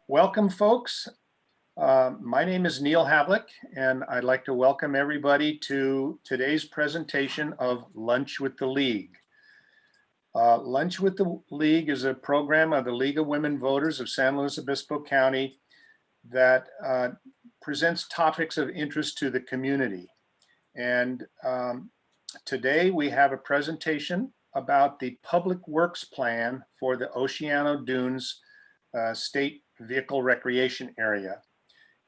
Welcome, folks. My name is Neil Havlick, and I'd like to welcome everybody to today's presentation of Lunch with the League. Lunch with the League is a program of the League of Women Voters of San Luis Obispo County that presents topics of interest to the community. And today we have a presentation about the Public Works Plan for the Oceano Dunes State Vehicular Recreation Area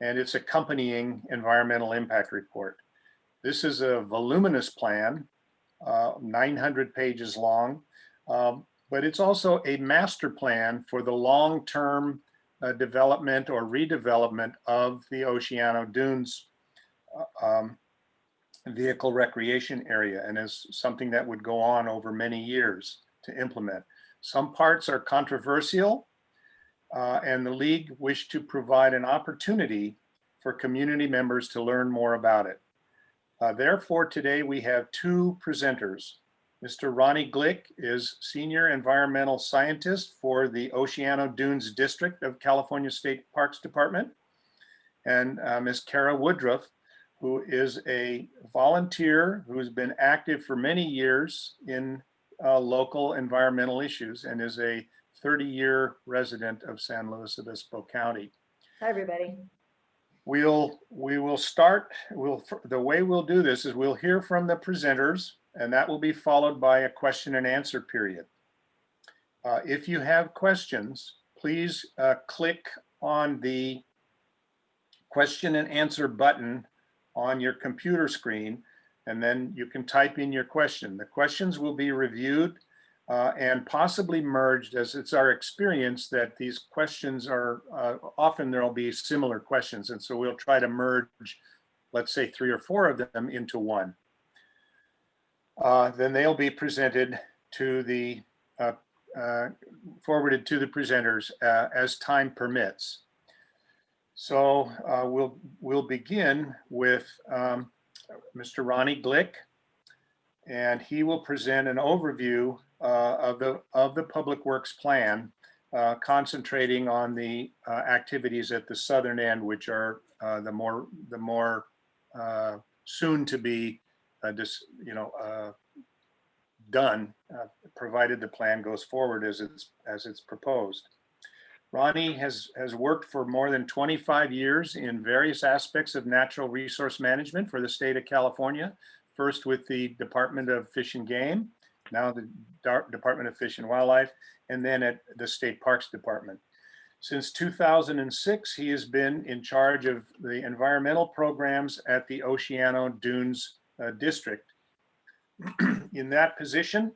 and its accompanying environmental impact report. This is a voluminous plan, 900 pages long, but it's also a master plan for the long-term development or redevelopment of the Oceano Dunes vehicle recreation area, and is something that would go on over many years to implement. Some parts are controversial, and the League wished to provide an opportunity for community members to learn more about it. Therefore, today we have two presenters. Mr. Ronnie Glick is Senior Environmental Scientist for the Oceano Dunes District of California State Parks Department, and Ms. Kara Woodruff, who is a volunteer who's been active for many years in local environmental issues and is a 30-year resident of San Luis Obispo County. Hi, everybody. We will start, the way we'll do this is we'll hear from the presenters, and that will be followed by a question and answer period. If you have questions, please click on the question and answer button on your computer screen, and then you can type in your question. The questions will be reviewed and possibly merged, as it's our experience that these questions are, often there'll be similar questions, and so we'll try to merge, let's say 3 or 4 of them into one. Then they'll be presented to the, forwarded to the presenters as time permits. So we'll begin with Mr. Ronnie Glick, and he will present an overview of the Public Works Plan, concentrating on the activities at the southern end, which are the more soon to be done, provided the plan goes forward as it's proposed. Ronnie has worked for more than 25 years in various aspects of natural resource management for the state of California, first with the Department of Fish and Game, now the Department of Fish and Wildlife, and then at the State Parks Department. Since 2006, he has been in charge of the environmental programs at the Oceano Dunes District. In that position,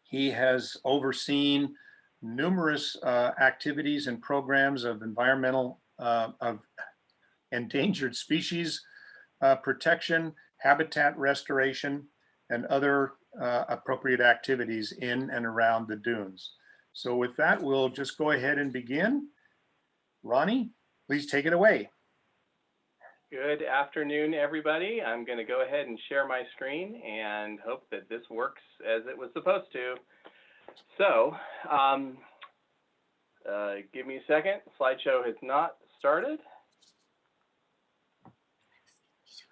he has overseen numerous activities and programs of environmental, of endangered species protection, habitat restoration, and other appropriate activities in and around the dunes. So with that, we'll just go ahead and begin. Ronnie, please take it away. Good afternoon, everybody. I'm going to go ahead and share my screen and hope that this works as it was supposed to. So, give me a second. Slideshow has not started.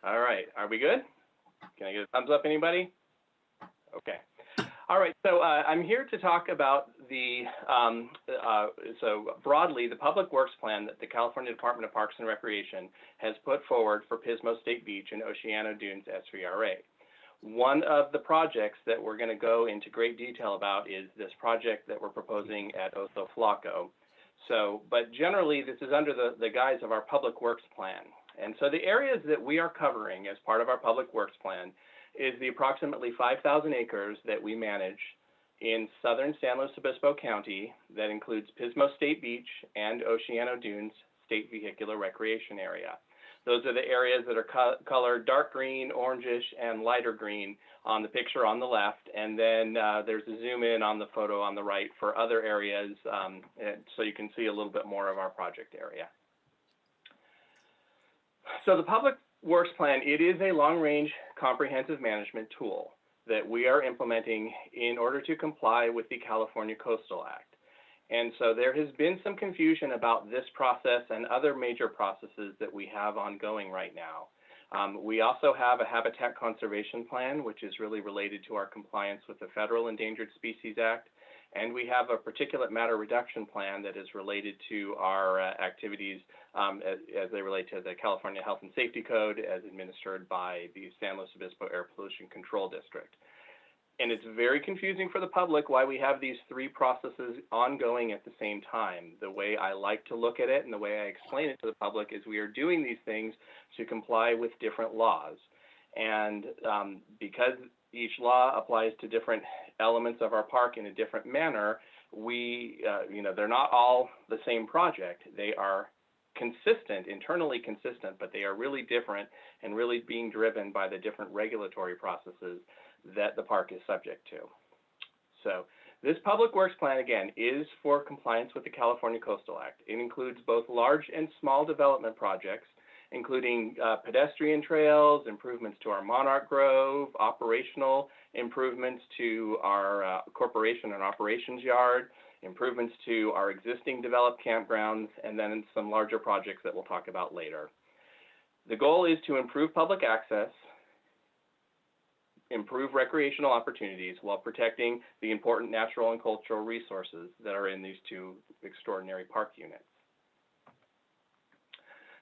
All right, are we good? Can I get a thumbs up, anybody? Okay. All right, so I'm here to talk about the, so broadly, the Public Works Plan that the California Department of Parks and Recreation has put forward for Pismo State Beach and Oceano Dunes SVRA. One of the projects that we're going to go into great detail about is this project that we're proposing at Oso Flaco. So, but generally, this is under the guise of our Public Works Plan. And so the areas that we are covering as part of our Public Works Plan is the approximately 5,000 acres that we manage in southern San Luis Obispo County that includes Pismo State Beach and Oceano Dunes State Vehicular Recreation Area. Those are the areas that are colored dark green, orangish, and lighter green on the picture on the left. And then there's a zoom in on the photo on the right for other areas, so you can see a little bit more of our project area. So the Public Works Plan, it is a long-range comprehensive management tool that we are implementing in order to comply with the California Coastal Act. And so there has been some confusion about this process and other major processes that we have ongoing right now. We also have a habitat conservation plan, which is really related to our compliance with the Federal Endangered Species Act. And we have a particulate matter reduction plan that is related to our activities as they relate to the California Health and Safety Code as administered by the San Luis Obispo Air Pollution Control District. And it's very confusing for the public why we have these three processes ongoing at the same time. The way I like to look at it and the way I explain it to the public is we are doing these things to comply with different laws. And because each law applies to different elements of our park in a different manner, they're not all the same project. They are consistent, internally consistent, but they are really different and really being driven by the different regulatory processes that the park is subject to. So this Public Works Plan, again, is for compliance with the California Coastal Act. It includes both large and small development projects, including pedestrian trails, improvements to our Monarch Grove, operational improvements to our corporation and operations yard, improvements to our existing developed campgrounds, and then some larger projects that we'll talk about later. The goal is to improve public access, improve recreational opportunities while protecting the important natural and cultural resources that are in these two extraordinary park units.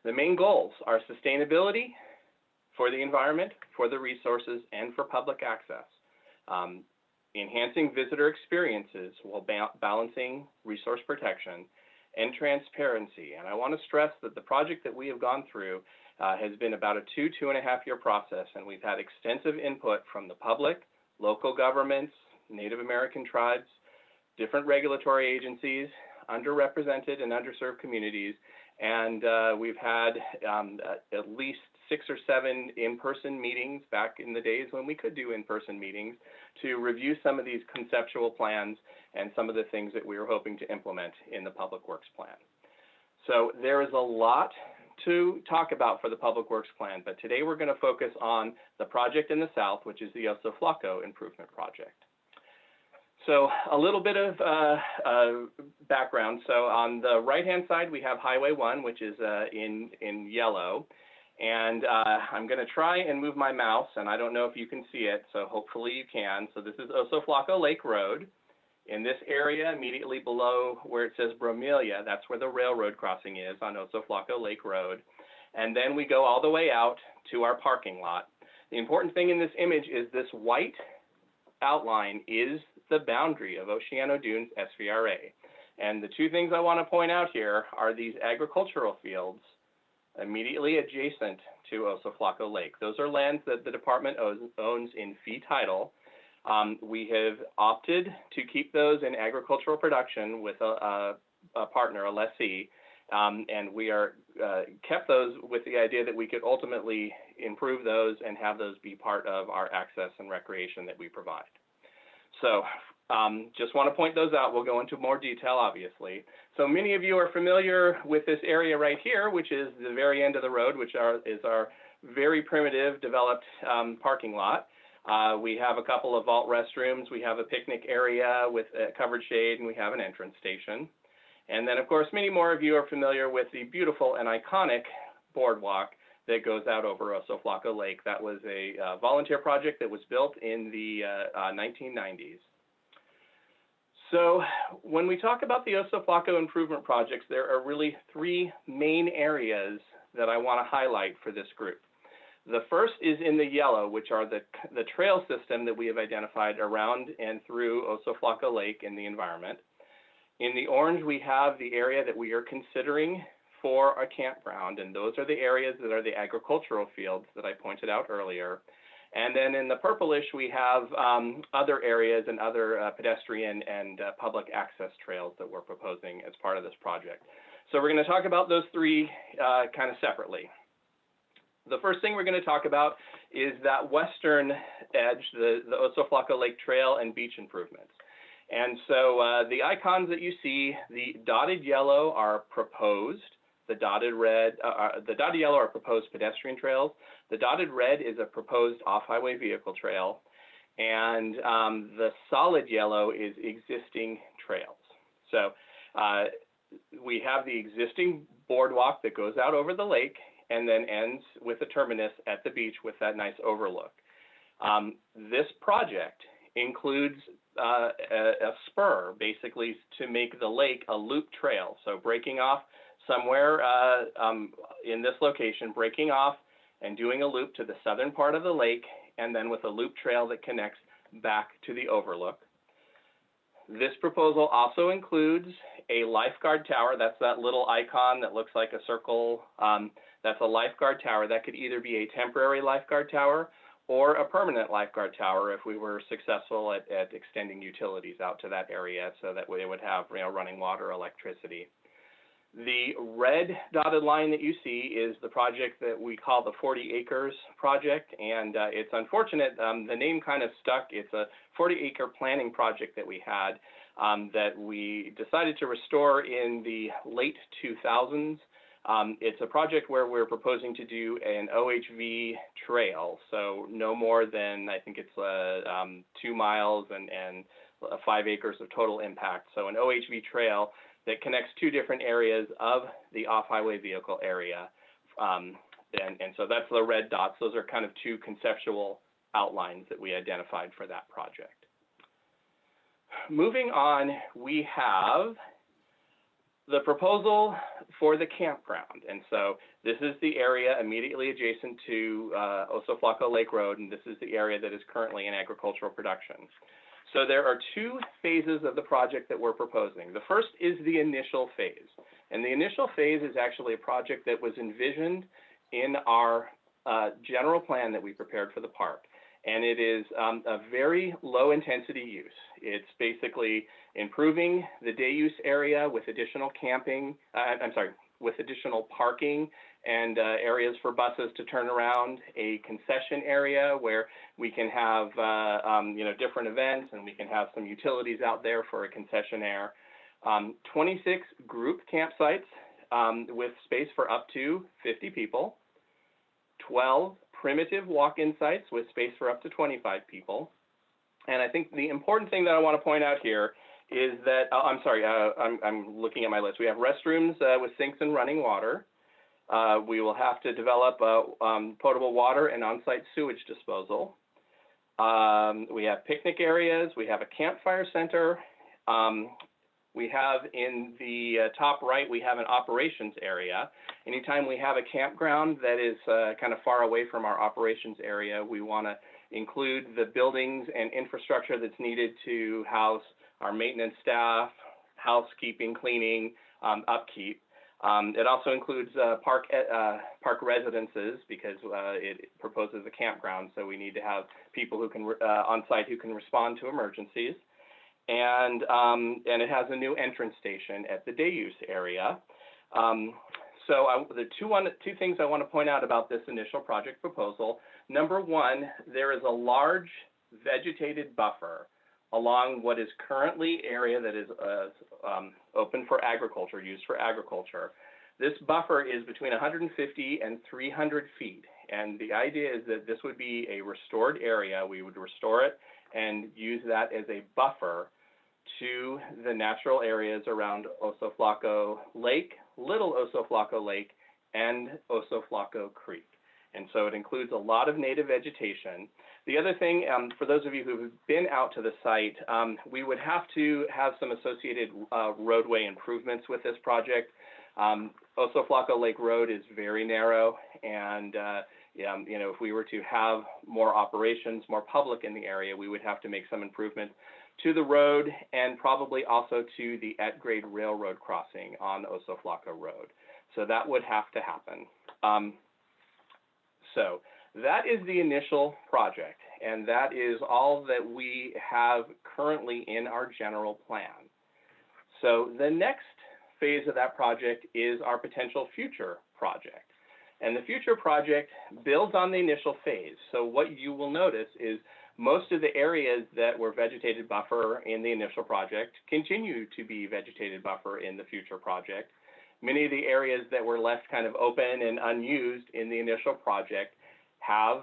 The main goals are sustainability for the environment, for the resources, and for public access. Enhancing visitor experiences while balancing resource protection and transparency. And I want to stress that the project that we have gone through has been about a 2.5 year process, and we've had extensive input from the public, local governments, Native American tribes, different regulatory agencies, underrepresented and underserved communities, and we've had at least 6 or 7 in-person meetings back in the days when we could do in-person meetings to review some of these conceptual plans and some of the things that we were hoping to implement in the Public Works Plan. So there is a lot to talk about for the Public Works Plan, but today we're going to focus on the project in the south, which is the Oso Flaco Improvement Project. So a little bit of background. So on the right-hand side, we have Highway 1, which is in yellow. And I'm going to try and move my mouse, and I don't know if you can see it, so hopefully you can. So this is Oso Flaco Lake Road. In this area, immediately below where it says Bromelia, that's where the railroad crossing is on Oso Flaco Lake Road. And then we go all the way out to our parking lot. The important thing in this image is this white outline is the boundary of Oceano Dunes SVRA. And the two things I want to point out here are these agricultural fields immediately adjacent to Oso Flaco Lake. Those are lands that the department owns in fee title. We have opted to keep those in agricultural production with a partner, a lessee, and we are kept those with the idea that we could ultimately improve those and have those be part of our access and recreation that we provide. So just want to point those out. We'll go into more detail, obviously. So many of you are familiar with this area right here, which is the very end of the road, which is our very primitive developed parking lot. We have a couple of vault restrooms. We have a picnic area with covered shade, and we have an entrance station. And then, of course, many more of you are familiar with the beautiful and iconic boardwalk that goes out over Oso Flaco Lake. That was a volunteer project that was built in the 1990s. So when we talk about the Oso Flaco improvement projects, there are really 3 main areas that I want to highlight for this group. The first is in the yellow, which are the trail system that we have identified around and through Oso Flaco Lake in the environment. In the orange, we have the area that we are considering for a campground, and those are the areas that are the agricultural fields that I pointed out earlier. And then in the purplish, we have other areas and other pedestrian and public access trails that we're proposing as part of this project. So we're going to talk about those 3 kind of separately. The first thing we're going to talk about is that western edge, the Oso Flaco Lake Trail and beach improvements. And so the icons that you see, the dotted yellow are proposed. The dotted yellow are proposed pedestrian trails. The dotted red is a proposed off-highway vehicle trail. And the solid yellow is existing trails. So we have the existing boardwalk that goes out over the lake and then ends with a terminus at the beach with that nice overlook. This project includes a spur, basically, to make the lake a loop trail. So breaking off somewhere in this location, breaking off and doing a loop to the southern part of the lake, and then with a loop trail that connects back to the overlook. This proposal also includes a lifeguard tower. That's that little icon that looks like a circle. That's a lifeguard tower. That could either be a temporary lifeguard tower or a permanent lifeguard tower if we were successful at extending utilities out to that area so that they would have, you know, running water, electricity. The red dotted line that you see is the project that we call the 40 acres project, and it's unfortunate, the name kind of stuck. It's a 40-acre planning project that we had that we decided to restore in the late 2000s. It's a project where we're proposing to do an OHV trail, so no more than, I think it's 2 miles and 5 acres of total impact. So an OHV trail that connects 2 different areas of the off-highway vehicle area. And so that's the red dots. Those are kind of 2 conceptual outlines that we identified for that project. Moving on, we have the proposal for the campground. And so this is the area immediately adjacent to Oso Flaco Lake Road, and this is the area that is currently in agricultural production. So there are 2 phases of the project that we're proposing. The first is the initial phase. And the initial phase is actually a project that was envisioned in our general plan that we prepared for the park. And it is a very low intensity use. It's basically improving the day use area with additional with additional parking and areas for buses to turn around, a concession area where we can have different events, and we can have some utilities out there for a concessionaire. 26 group campsites with space for up to 50 people. 12 primitive walk-in sites with space for up to 25 people. And I think the important thing that I want to point out here is that, I'm looking at my list. We have restrooms with sinks and running water. We will have to develop potable water and on-site sewage disposal. We have picnic areas. We have a campfire center. We have in the top right, we have an operations area. Anytime we have a campground that is kind of far away from our operations area, we want to include the buildings and infrastructure that's needed to house our maintenance staff, housekeeping, cleaning, upkeep. It also includes park residences because it proposes a campground, so we need to have people who can on site who can respond to emergencies. And it has a new entrance station at the day use area. The two things I want to point out about this initial project proposal. Number one, there is a large vegetated buffer along what is currently area that is open for agriculture, used for agriculture. This buffer is between 150 and 300 feet. And the idea is that this would be a restored area. We would restore it and use that as a buffer to the natural areas around Oso Flaco Lake, Little Oso Flaco Lake, and Oso Flaco Creek. And so it includes a lot of native vegetation. The other thing, for those of you who've been out to the site, we would have to have some associated roadway improvements with this project. Oso Flaco Lake Road is very narrow, and if we were to have more operations, more public in the area, we would have to make some improvements to the road and probably also to the at-grade railroad crossing on Oso Flaco Road. So that would have to happen. So that is the initial project, and that is all that we have currently in our general plan. So the next phase of that project is our potential future project. And the future project builds on the initial phase. So what you will notice is most of the areas that were vegetated buffer in the initial project continue to be vegetated buffer in the future project. Many of the areas that were left kind of open and unused in the initial project have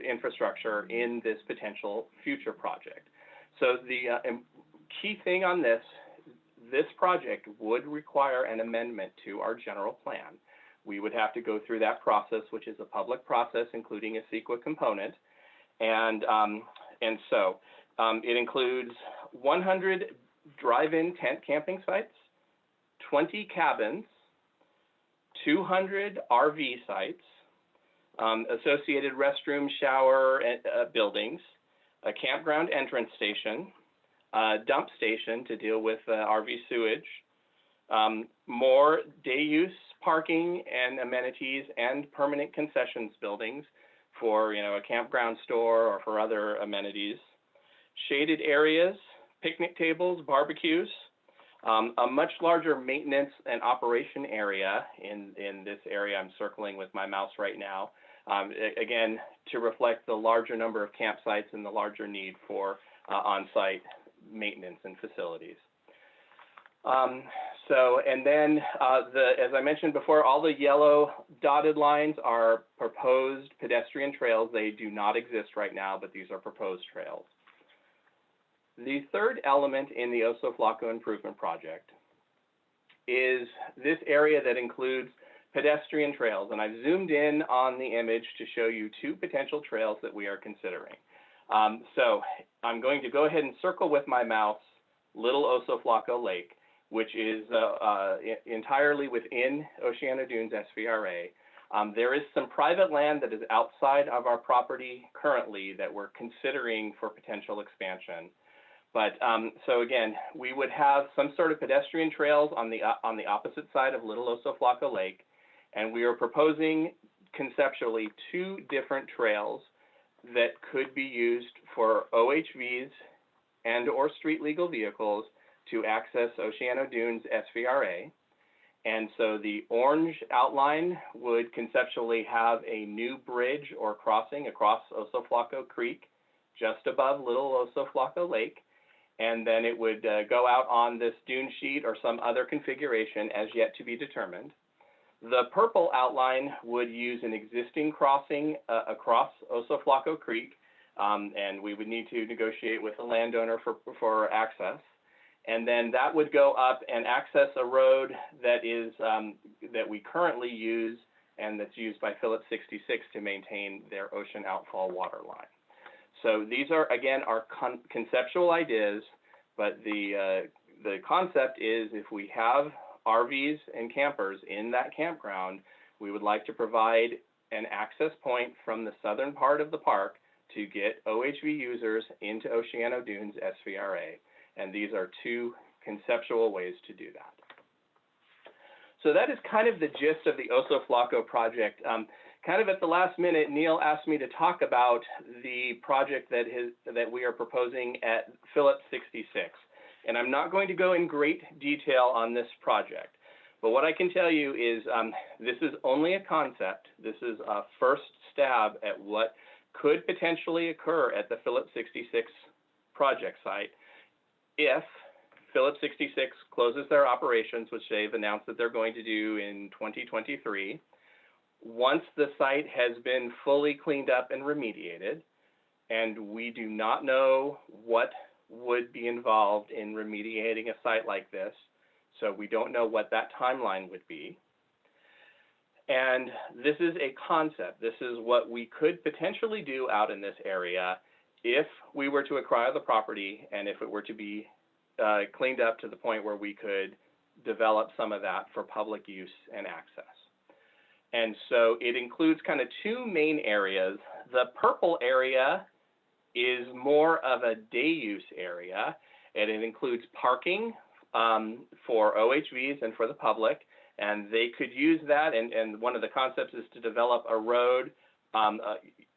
infrastructure in this potential future project. So the key thing on this this project would require an amendment to our general plan. We would have to go through that process, which is a public process, including a CEQA component. And so it includes 100 drive-in tent camping sites, 20 cabins, 200 RV sites, associated restroom, shower buildings, a campground entrance station, a dump station to deal with RV sewage, more day use parking and amenities, and permanent concessions buildings for, you know, a campground store or for other amenities, shaded areas, picnic tables, barbecues, a much larger maintenance and operation area in this area I'm circling with my mouse right now, again, to reflect the larger number of campsites and the larger need for on-site maintenance and facilities. And then, as I mentioned before, all the yellow dotted lines are proposed pedestrian trails. They do not exist right now, but these are proposed trails. The third element in the Oso Flaco Improvement Project is this area that includes pedestrian trails. And I've zoomed in on the image to show you two potential trails that we are considering. So I'm going to go ahead and circle with my mouse Little Oso Flaco Lake, which is entirely within Oceano Dunes SVRA. There is some private land that is outside of our property currently that we're considering for potential expansion. But so again, we would have some sort of pedestrian trails on the opposite side of Little Oso Flaco Lake, and we are proposing conceptually two different trails that could be used for OHVs and or street legal vehicles to access Oceano Dunes SVRA. And so the orange outline would conceptually have a new bridge or crossing across Oso Flaco Creek just above Little Oso Flaco Lake. And then it would go out on this dune sheet or some other configuration as yet to be determined. The purple outline would use an existing crossing across Oso Flaco Creek, and we would need to negotiate with the landowner for access. And then that would go up and access a road that is that we currently use and that's used by Phillips 66 to maintain their ocean outfall water line. So these are, again, our conceptual ideas, but the concept is if we have RVs and campers in that campground, we would like to provide an access point from the southern part of the park to get OHV users into Oceano Dunes SVRA. And these are two conceptual ways to do that. So that is kind of the gist of the Oso Flaco project. Kind of at the last minute, Neil asked me to talk about the project that we are proposing at Phillips 66. And I'm not going to go in great detail on this project. But what I can tell you is this is only a concept. This is a first stab at what could potentially occur at the Phillips 66 project site if Phillips 66 closes their operations, which they've announced that they're going to do in 2023. Once the site has been fully cleaned up and remediated, and we do not know what would be involved in remediating a site like this, so we don't know what that timeline would be. And this is a concept. This is what we could potentially do out in this area if we were to acquire the property and if it were to be cleaned up to the point where we could develop some of that for public use and access. And so it includes kind of two main areas. The purple area is more of a day use area, and it includes parking for OHVs and for the public, and they could use that. And one of the concepts is to develop a road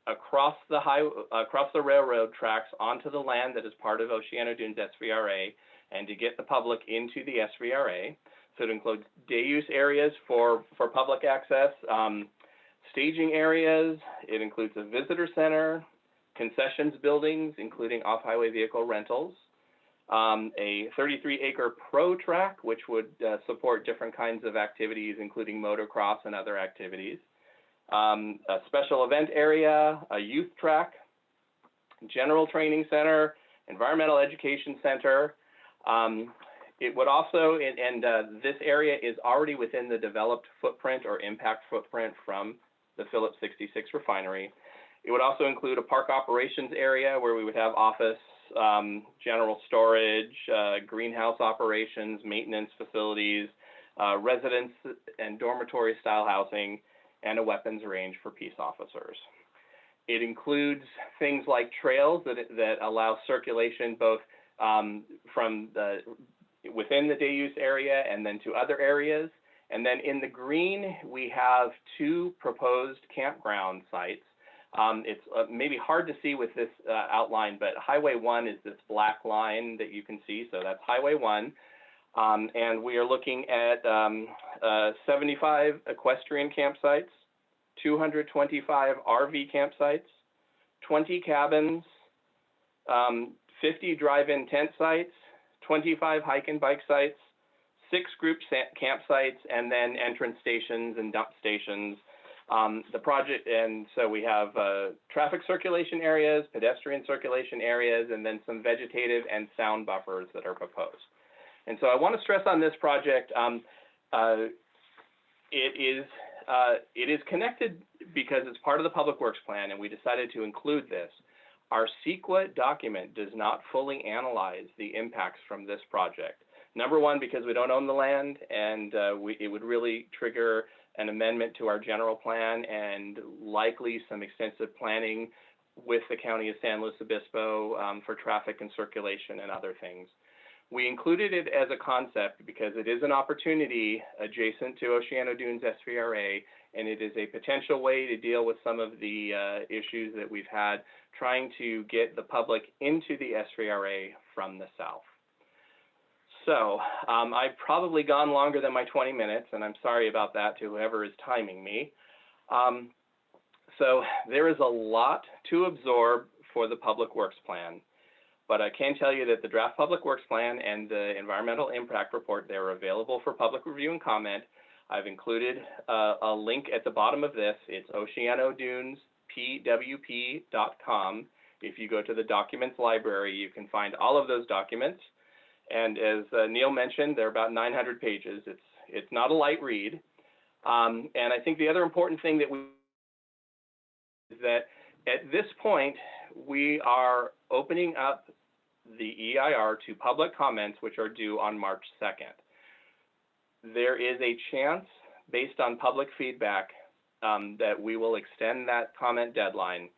across the railroad tracks onto the land that is part of Oceano Dunes SVRA, and to get the public into the SVRA. So it includes day use areas for public access, staging areas. It includes a visitor center, concessions buildings, including off-highway vehicle rentals, a 33-acre pro track, which would support different kinds of activities, including motocross and other activities, a special event area, a youth track, general training center, environmental education center. It would also, this area is already within the developed footprint or impact footprint from the Phillips 66 refinery. It would also include a park operations area where we would have office, general storage, greenhouse operations, maintenance facilities, residence and dormitory style housing, and a weapons range for peace officers. It includes things like trails that allow circulation both from within the day use area and then to other areas. And then in the green, we have 2 proposed campground sites. It's maybe hard to see with this outline, but Highway 1 is this black line that you can see. So that's Highway 1. And we are looking at 75 equestrian campsites, 225 RV campsites, 20 cabins, 50 drive-in tent sites, 25 hike and bike sites, 6 group campsites, and then entrance stations and dump stations. The project, and so we have traffic circulation areas, pedestrian circulation areas, and then some vegetative and sound buffers that are proposed. And so I want to stress on this project, it is connected because it's part of the Public Works Plan, and we decided to include this. Our CEQA document does not fully analyze the impacts from this project. Number one, because we don't own the land, and it would really trigger an amendment to our general plan and likely some extensive planning with the County of San Luis Obispo for traffic and circulation and other things. We included it as a concept because it is an opportunity adjacent to Oceano Dunes SVRA, and it is a potential way to deal with some of the issues that we've had trying to get the public into the SVRA from the south. So I've probably gone longer than my 20 minutes, and I'm sorry about that to whoever is timing me. So there is a lot to absorb for the Public Works Plan, but I can tell you that the draft Public Works Plan and the Environmental Impact Report, they're available for public review and comment. I've included a link at the bottom of this. It's oceanodunespwp.com. If you go to the documents library, you can find all of those documents. And as Neil mentioned, they're about 900 pages. It's not a light read. And I think the other important thing that is that at this point, we are opening up the EIR to public comments, which are due on March 2nd. There is a chance, based on public feedback, that we will extend that comment deadline.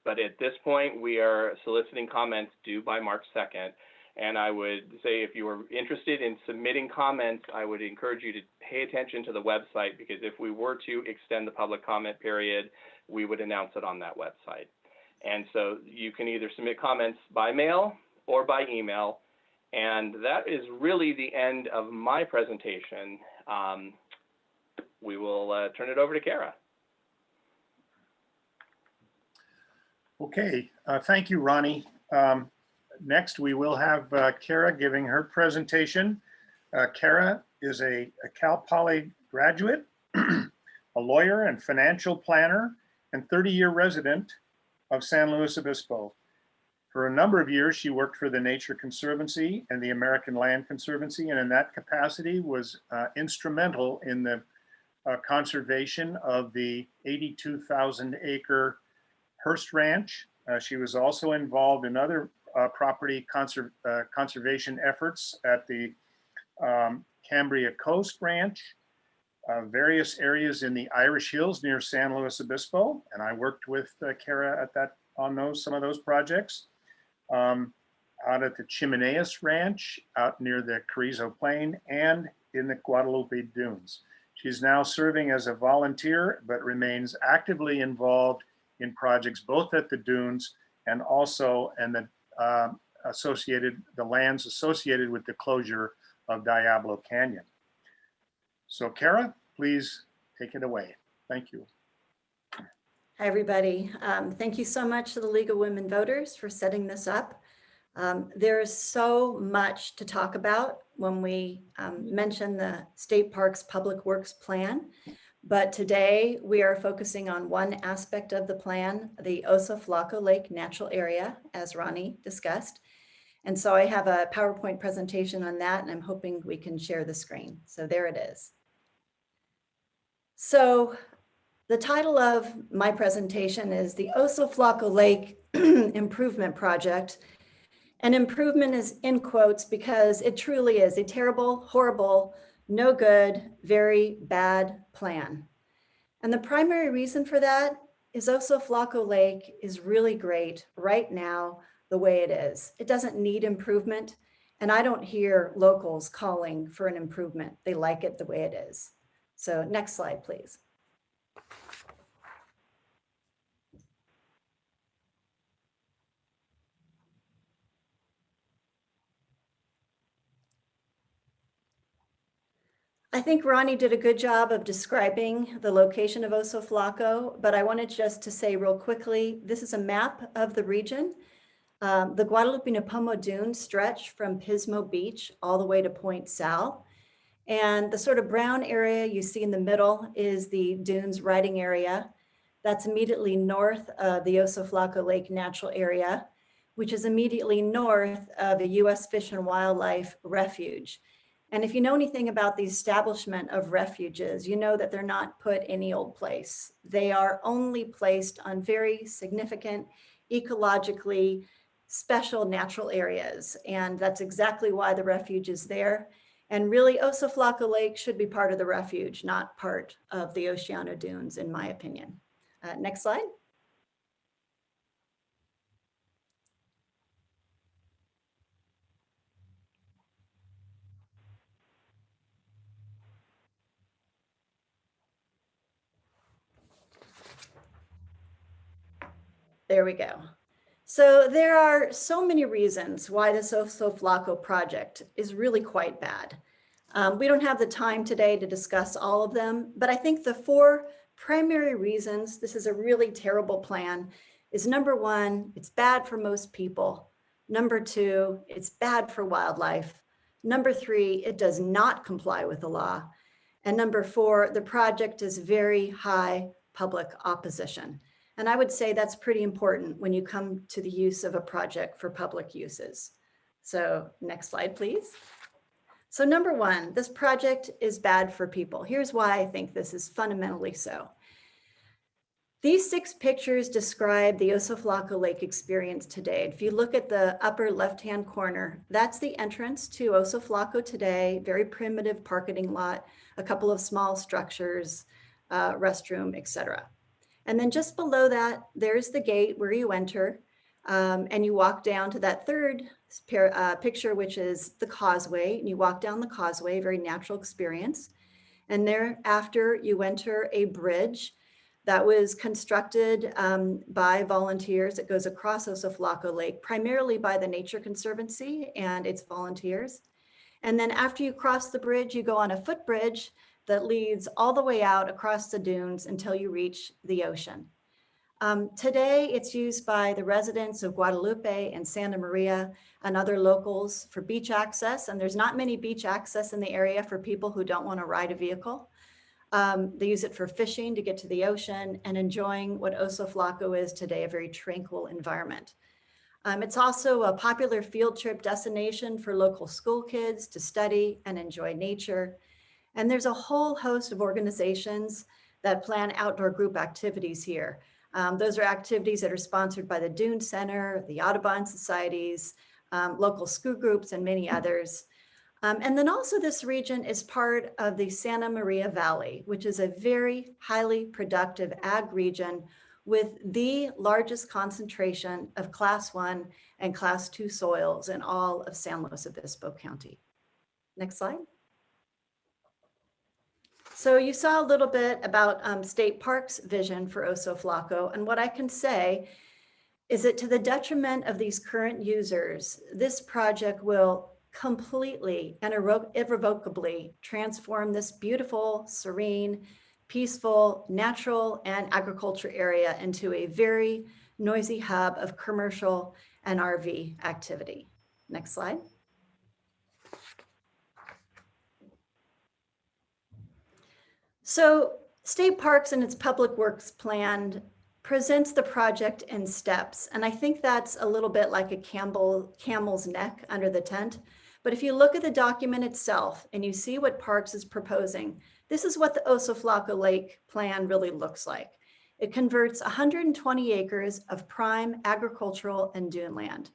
But at this point, we are soliciting comments due by March 2nd. And I would say if you were interested in submitting comments, I would encourage you to pay attention to the website, because if we were to extend the public comment period, we would announce it on that website. And so you can either submit comments by mail or by email. And that is really the end of my presentation. We will turn it over to Kara. Okay, thank you, Ronnie. Next, we will have Kara giving her presentation. Kara is a Cal Poly graduate, a lawyer and financial planner, and 30-year resident of San Luis Obispo. For a number of years, she worked for the Nature Conservancy and the American Land Conservancy, and in that capacity was instrumental in the conservation of the 82,000-acre Hearst Ranch. She was also involved in other property conservation efforts at the Cambria Coast Ranch, various areas in the Irish Hills near San Luis Obispo, and I worked with Kara at on some of those projects. Out at the Chimeneas Ranch, out near the Carrizo Plain, and in the Guadalupe Dunes. She's now serving as a volunteer, but remains actively involved in projects both at the dunes and also in the lands associated with the closure of Diablo Canyon. So Kara, please take it away. Thank you. Hi, everybody. Thank you so much to the League of Women Voters for setting this up. There is so much to talk about when we mention the State Parks Public Works Plan, but today we are focusing on one aspect of the plan, the Oso Flaco Lake Natural Area, as Ronnie discussed. And so I have a PowerPoint presentation on that, and I'm hoping we can share the screen. So there it is. So the title of my presentation is the Oso Flaco Lake Improvement Project. And improvement is in quotes because it truly is a terrible, horrible, no good, very bad plan. And the primary reason for that is Oso Flaco Lake is really great right now the way it is. It doesn't need improvement. And I don't hear locals calling for an improvement. They like it the way it is. So next slide, please. I think Ronnie did a good job of describing the location of Oso Flaco, but I wanted just to say real quickly, this is a map of the region. The Guadalupe-Nipomo Dunes stretch from Pismo Beach all the way to Point Sal. And the sort of brown area you see in the middle is the dunes riding area. That's immediately north of the Oso Flaco Lake Natural Area, which is immediately north of a U.S. Fish and Wildlife Refuge. And if you know anything about the establishment of refuges, you know that they're not put any old place. They are only placed on very significant, ecologically special natural areas. And that's exactly why the refuge is there. And really, Oso Flaco Lake should be part of the refuge, not part of the Oceano Dunes, in my opinion. Next slide. There we go. So there are so many reasons why this Oso Flaco project is really quite bad. We don't have the time today to discuss all of them, but I think the four primary reasons this is a really terrible plan is number one, it's bad for most people. Number two, it's bad for wildlife. Number three, it does not comply with the law. And number four, the project is very high public opposition. And I would say that's pretty important when you come to the use of a project for public uses. So next slide, please. So number one, this project is bad for people. Here's why I think this is fundamentally so. These 6 pictures describe the Oso Flaco Lake experience today. If you look at the upper left-hand corner, that's the entrance to Oso Flaco today, very primitive parking lot, a couple of small structures, restroom, etc. And then just below that, there's the gate where you enter, and you walk down to that third picture, which is the causeway. And you walk down the causeway, very natural experience. And thereafter, you enter a bridge that was constructed by volunteers. It goes across Oso Flaco Lake, primarily by the Nature Conservancy and its volunteers. And then after you cross the bridge, you go on a footbridge that leads all the way out across the dunes until you reach the ocean. Today, it's used by the residents of Guadalupe and Santa Maria and other locals for beach access. And there's not many beach access in the area for people who don't want to ride a vehicle. They use it for fishing to get to the ocean and enjoying what Oso Flaco is today, a very tranquil environment. It's also a popular field trip destination for local school kids to study and enjoy nature. And there's a whole host of organizations that plan outdoor group activities here. Those are activities that are sponsored by the Dune Center, the Audubon Societies, local school groups, and many others. And then also this region is part of the Santa Maria Valley, which is a very highly productive ag region with the largest concentration of Class 1 and Class 2 soils in all of San Luis Obispo County. Next slide. So you saw a little bit about State Park's vision for Oso Flaco, and what I can say is that to the detriment of these current users, this project will completely and irrevocably transform this beautiful, serene, peaceful, natural, and agriculture area into a very noisy hub of commercial and RV activity. Next slide. So State Parks and its public works plan presents the project in steps. And I think that's a little bit like a camel's neck under the tent. But if you look at the document itself and you see what Parks is proposing, this is what the Oso Flaco Lake plan really looks like. It converts 120 acres of prime agricultural and dune land.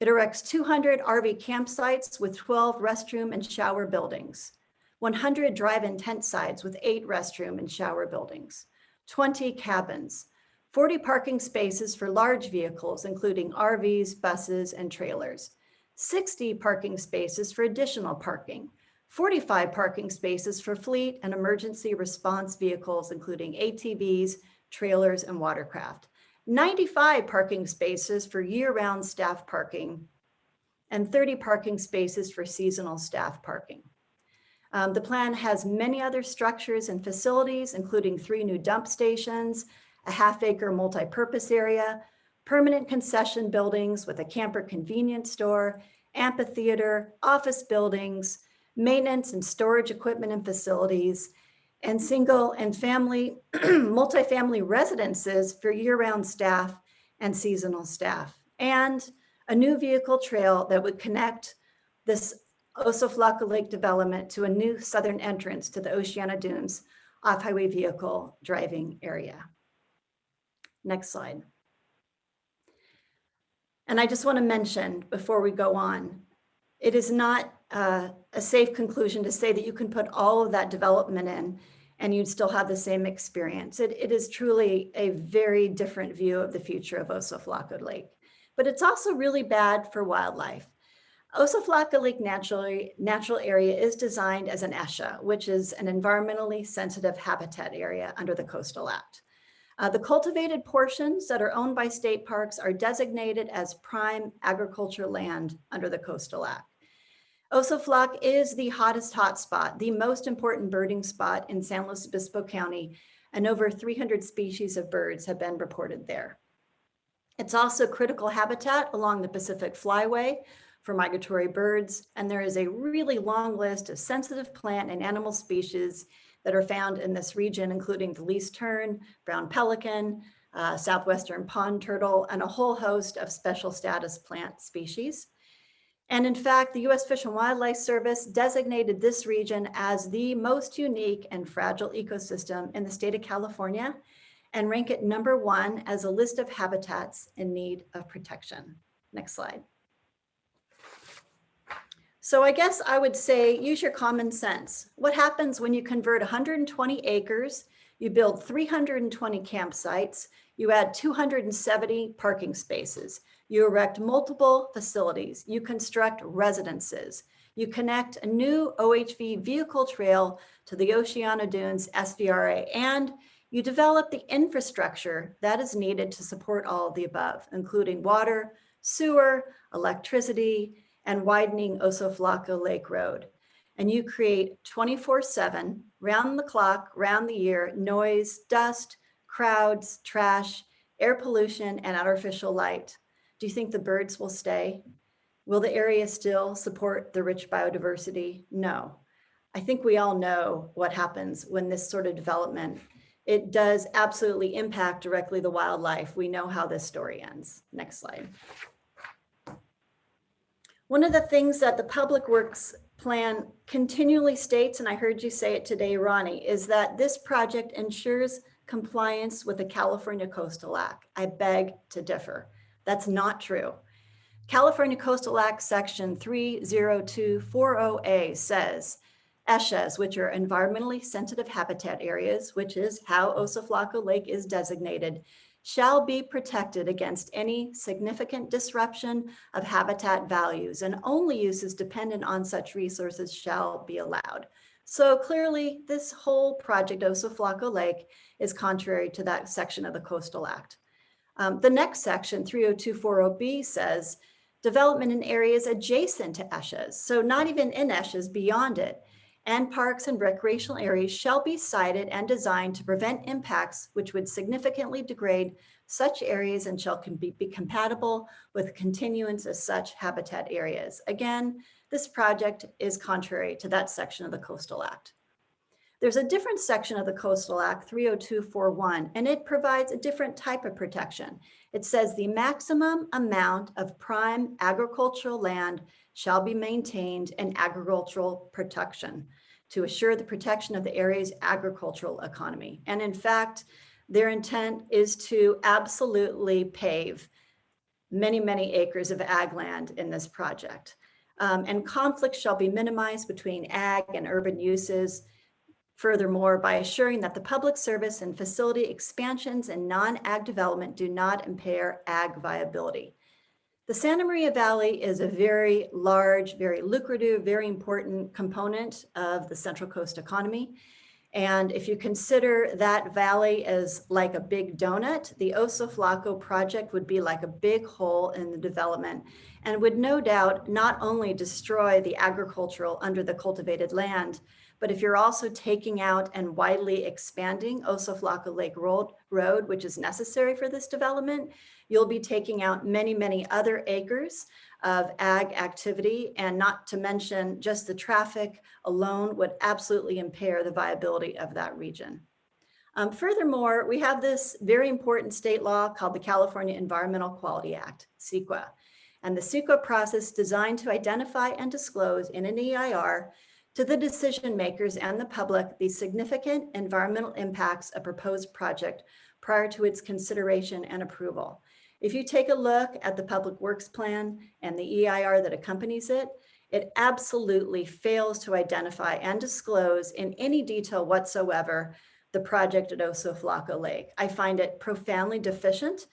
It erects 200 RV campsites with 12 restroom and shower buildings, 100 drive-in tent sites with 8 restroom and shower buildings, 20 cabins, 40 parking spaces for large vehicles, including RVs, buses, and trailers, 60 parking spaces for additional parking, 45 parking spaces for fleet and emergency response vehicles, including ATVs, trailers, and watercraft, 95 parking spaces for year-round staff parking, and 30 parking spaces for seasonal staff parking. The plan has many other structures and facilities, including 3 new dump stations, a half-acre multi-purpose area, permanent concession buildings with a camper convenience store, amphitheater, office buildings, maintenance and storage equipment and facilities, and single and family, multifamily residences for year-round staff and seasonal staff, and a new vehicle trail that would connect this Oso Flaco Lake development to a new southern entrance to the Oceano Dunes off-highway vehicle driving area. Next slide. And I just want to mention before we go on, it is not a safe conclusion to say that you can put all of that development in and you'd still have the same experience. It is truly a very different view of the future of Oso Flaco Lake, but it's also really bad for wildlife. Oso Flaco Lake Natural Area is designed as an ESHA, which is an environmentally sensitive habitat area under the Coastal Act. The cultivated portions that are owned by state parks are designated as prime agricultural land under the Coastal Act. Oso Flaco is the hottest hotspot, the most important birding spot in San Luis Obispo County, and over 300 species of birds have been reported there. It's also critical habitat along the Pacific Flyway for migratory birds, and there is a really long list of sensitive plant and animal species that are found in this region, including the least tern, brown pelican, southwestern pond turtle, and a whole host of special status plant species. And in fact, the U.S. Fish and Wildlife Service designated this region as the most unique and fragile ecosystem in the state of California and rank it #1 as a list of habitats in need of protection. Next slide. So I guess I would say use your common sense. What happens when you convert 120 acres, you build 320 campsites, you add 270 parking spaces, you erect multiple facilities, you construct residences, you connect a new OHV vehicle trail to the Oceano Dunes SVRA, and you develop the infrastructure that is needed to support all of the above, including water, sewer, electricity, and widening Oso Flaco Lake Road. And you create 24/7, round the clock, round the year, noise, dust, crowds, trash, air pollution, and artificial light. Do you think the birds will stay? Will the area still support the rich biodiversity? No. I think we all know what happens when this sort of development, it does absolutely impact directly the wildlife. We know how this story ends. Next slide. One of the things that the Public Works Plan continually states, and I heard you say it today, Ronnie, is that this project ensures compliance with the California Coastal Act. I beg to differ. That's not true. California Coastal Act Section 30240A says, ESHAs, which are environmentally sensitive habitat areas, which is how Oso Flaco Lake is designated, shall be protected against any significant disruption of habitat values, and only uses dependent on such resources shall be allowed. So clearly, this whole project, Oso Flaco Lake, is contrary to that section of the Coastal Act. The next section, 30240B, says development in areas adjacent to ESHAs, so not even in ESHAs, beyond it, and parks and recreational areas shall be sited and designed to prevent impacts which would significantly degrade such areas and shall be compatible with continuance of such habitat areas. Again, this project is contrary to that section of the Coastal Act. There's a different section of the Coastal Act, 30241, and it provides a different type of protection. It says the maximum amount of prime agricultural land shall be maintained in agricultural protection to assure the protection of the area's agricultural economy. And in fact, their intent is to absolutely pave many, many acres of ag land in this project. And conflicts shall be minimized between ag and urban uses. Furthermore, by assuring that the public service and facility expansions and non-ag development do not impair ag viability. The Santa Maria Valley is a very large, very lucrative, very important component of the Central Coast economy. And if you consider that valley as like a big donut, the Oso Flaco project would be like a big hole in the development and would no doubt not only destroy the agricultural under the cultivated land, but if you're also taking out and widely expanding Oso Flaco Lake Road, which is necessary for this development, you'll be taking out many, many other acres of ag activity, and not to mention just the traffic alone would absolutely impair the viability of that region. Furthermore, we have this very important state law called the California Environmental Quality Act, CEQA. And the CEQA process designed to identify and disclose in an EIR to the decision makers and the public the significant environmental impacts of a proposed project prior to its consideration and approval. If you take a look at the Public Works Plan and the EIR that accompanies it, it absolutely fails to identify and disclose in any detail whatsoever the project at Oso Flaco Lake. I find it profoundly deficient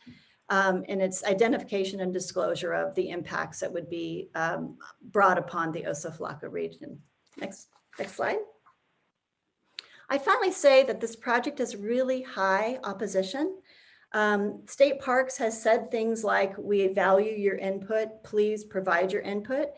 in its identification and disclosure of the impacts that would be brought upon the Oso Flaco region. Next slide. I finally say that this project has really high opposition. State Parks has said things like, we value your input, please provide your input.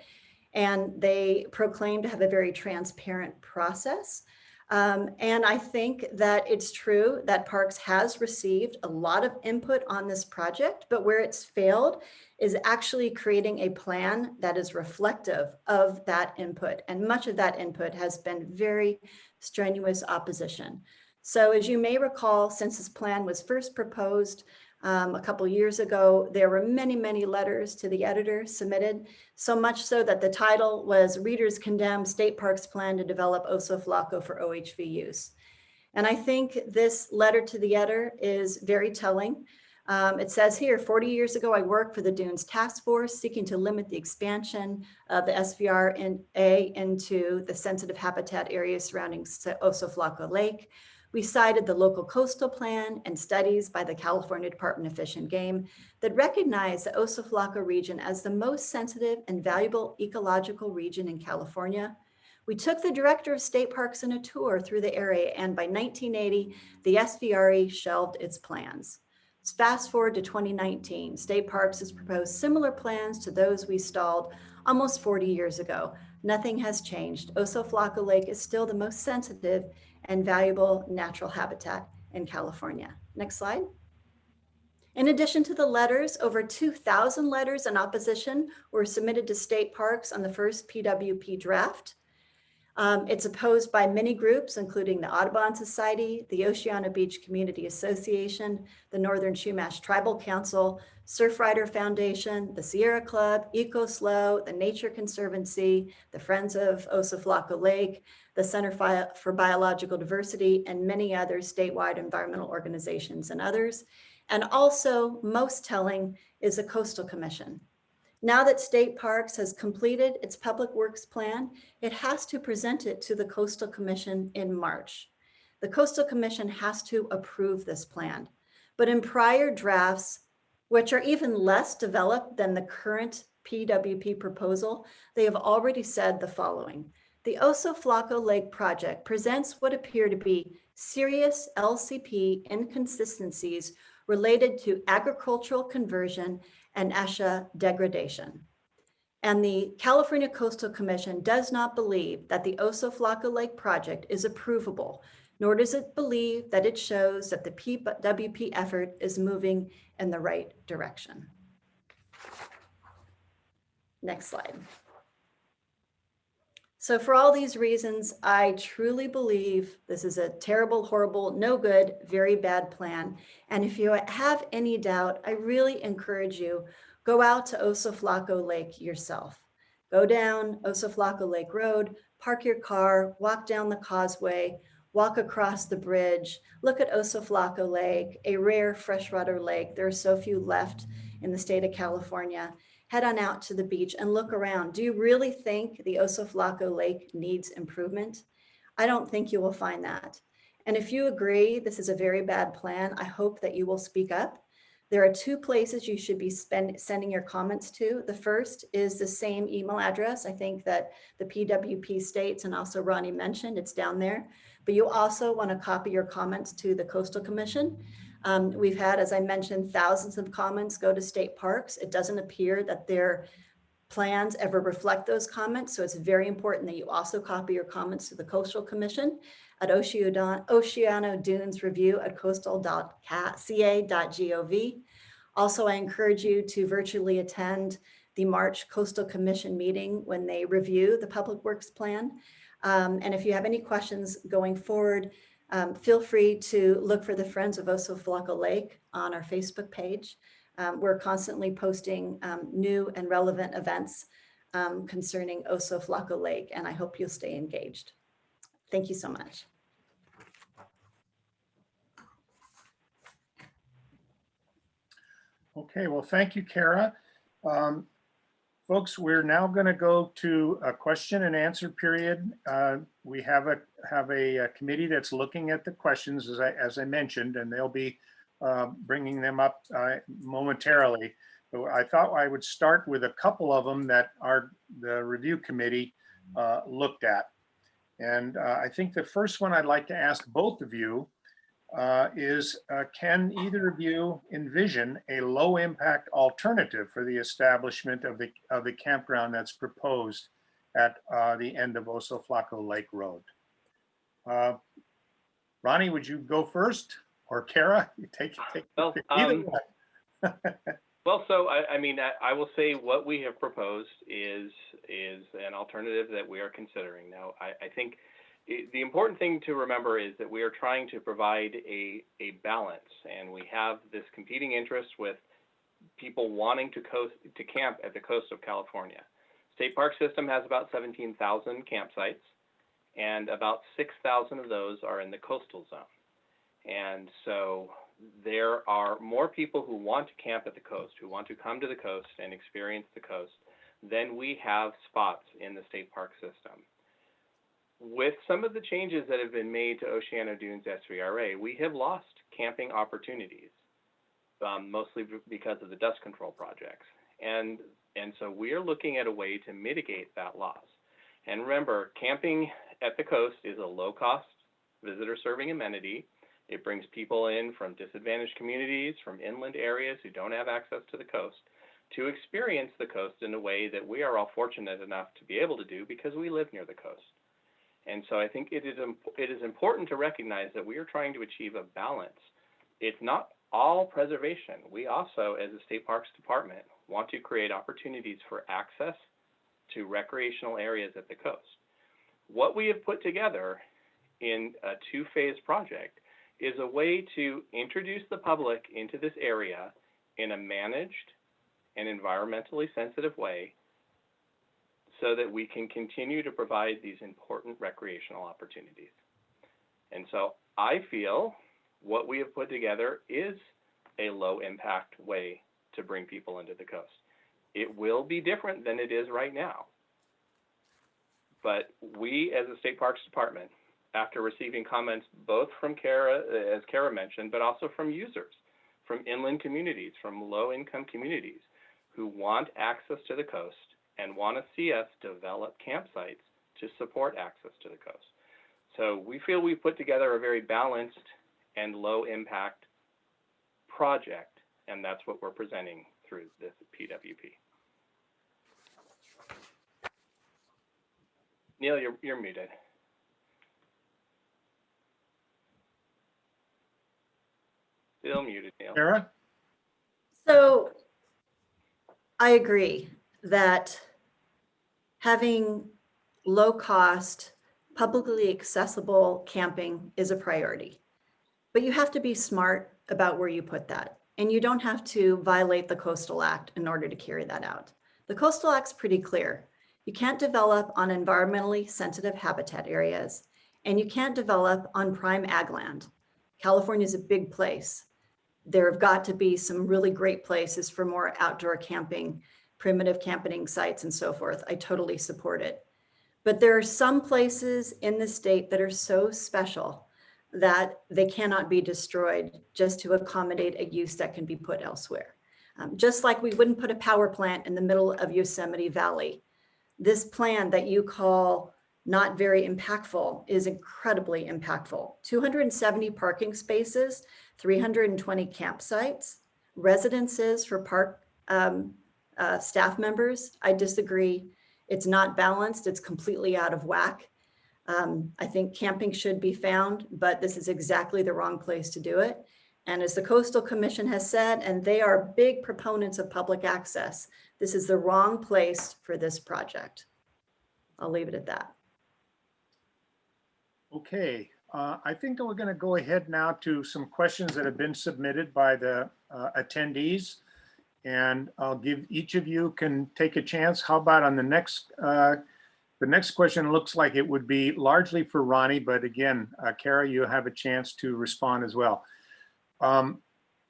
And they proclaim to have a very transparent process. And I think that it's true that Parks has received a lot of input on this project, but where it's failed is actually creating a plan that is reflective of that input. And much of that input has been very strenuous opposition. So as you may recall, since this plan was first proposed a couple years ago, there were many, many letters to the editor submitted, so much so that the title was Readers Condemn State Parks Plan to Develop Oso Flaco for OHV Use. And I think this letter to the editor is very telling. It says here, 40 years ago, I worked for the Dunes Task Force seeking to limit the expansion of the SVRA into the sensitive habitat areas surrounding Oso Flaco Lake. We cited the local coastal plan and studies by the California Department of Fish and Game that recognize the Oso Flaco region as the most sensitive and valuable ecological region in California. We took the director of state parks on a tour through the area, and by 1980, the SVRE shelved its plans. Fast forward to 2019, State Parks has proposed similar plans to those we stalled almost 40 years ago. Nothing has changed. Oso Flaco Lake is still the most sensitive and valuable natural habitat in California. Next slide. In addition to the letters, over 2,000 letters in opposition were submitted to state parks on the first PWP draft. It's opposed by many groups, including the Audubon Society, the Oceano Beach Community Association, the Northern Chumash Tribal Council, Surfrider Foundation, the Sierra Club, EcoSlow, the Nature Conservancy, the Friends of Oso Flaco Lake, the Center for Biological Diversity, and many other statewide environmental organizations and others. And also, most telling, is the Coastal Commission. Now that State Parks has completed its public works plan, it has to present it to the Coastal Commission in March. The Coastal Commission has to approve this plan. But in prior drafts, which are even less developed than the current PWP proposal, they have already said the following. The Oso Flaco Lake project presents what appear to be serious LCP inconsistencies related to agricultural conversion and ESHA degradation. And the California Coastal Commission does not believe that the Oso Flaco Lake project is approvable, nor does it believe that it shows that the PWP effort is moving in the right direction. Next slide. So for all these reasons, I truly believe this is a terrible, horrible, no good, very bad plan. And if you have any doubt, I really encourage you, go out to Oso Flaco Lake yourself. Go down Oso Flaco Lake Road, park your car, walk down the causeway, walk across the bridge, look at Oso Flaco Lake, a rare freshwater lake. There are so few left in the state of California. Head on out to the beach and look around. Do you really think the Oso Flaco Lake needs improvement? I don't think you will find that. And if you agree this is a very bad plan, I hope that you will speak up. There are two places you should be sending your comments to. The first is the same email address. I think that the PWP states, and also Ronnie mentioned, it's down there. But you also want to copy your comments to the Coastal Commission. We've had, as I mentioned, thousands of comments go to state parks. It doesn't appear that their plans ever reflect those comments. So it's very important that you also copy your comments to the Coastal Commission at Oceano Dunes Review at coastal.ca.gov. Also, I encourage you to virtually attend the March Coastal Commission meeting when they review the Public Works Plan. And if you have any questions going forward, feel free to look for the Friends of Oso Flaco Lake on our Facebook page. We're constantly posting new and relevant events concerning Oso Flaco Lake, and I hope you'll stay engaged. Thank you so much. Okay, well, thank you, Kara. Folks, we're now going to go to a question and answer period. We have a committee that's looking at the questions, as I mentioned, and they'll be bringing them up momentarily. So I thought I would start with a couple of them that the review committee looked at. And I think the first one I'd like to ask both of you is can either of you envision a low impact alternative for the establishment of the campground that's proposed at the end of Oso Flaco Lake Road? Ronnie, would you go first, or Kara? You take well, either one. Well, so I mean, I will say what we have proposed is an alternative that we are considering. Now, I think the important thing to remember is that we are trying to provide a balance, and we have this competing interest with people wanting to camp at the coast of California. State Park System has about 17,000 campsites, and about 6,000 of those are in the coastal zone. And so there are more people who want to camp at the coast, who want to come to the coast and experience the coast, than we have spots in the State Park System. With some of the changes that have been made to Oceano Dunes SVRA, we have lost camping opportunities, mostly because of the dust control projects. And so we are looking at a way to mitigate that loss. And remember, camping at the coast is a low-cost visitor-serving amenity. It brings people in from disadvantaged communities, from inland areas who don't have access to the coast, to experience the coast in a way that we are all fortunate enough to be able to do because we live near the coast. And so I think it is important to recognize that we are trying to achieve a balance. It's not all preservation. We also, as a State Parks Department, want to create opportunities for access to recreational areas at the coast. What we have put together in a two-phase project is a way to introduce the public into this area in a managed and environmentally sensitive way so that we can continue to provide these important recreational opportunities. And so I feel what we have put together is a low impact way to bring people into the coast. It will be different than it is right now. But we, as a State Parks Department, after receiving comments both from Kara, as Kara mentioned, but also from users, from inland communities, from low-income communities who want access to the coast and want to see us develop campsites to support access to the coast. So we feel we've put together a very balanced and low-impact project, and that's what we're presenting through this PWP. Neil, you're muted. Still muted, Neil. Kara? So I agree that having low cost, publicly accessible camping is a priority. But you have to be smart about where you put that. And you don't have to violate the Coastal Act in order to carry that out. The Coastal Act's pretty clear. You can't develop on environmentally sensitive habitat areas, and you can't develop on prime ag land. California is a big place. There have got to be some really great places for more outdoor camping, primitive camping sites and so forth. I totally support it. But there are some places in the state that are so special that they cannot be destroyed just to accommodate a use that can be put elsewhere. Just like we wouldn't put a power plant in the middle of Yosemite Valley. This plan that you call not very impactful is incredibly impactful. 270 parking spaces, 320 campsites, residences for park staff members. I disagree. It's not balanced. It's completely out of whack. I think camping should be found, but this is exactly the wrong place to do it. And as the Coastal Commission has said, and they are big proponents of public access, this is the wrong place for this project. I'll leave it at that. Okay, I think that we're going to go ahead now to some questions that have been submitted by the attendees. And I'll give each of you can take a chance. How about on the next question looks like it would be largely for Ronnie, but again, Kara, you have a chance to respond as well.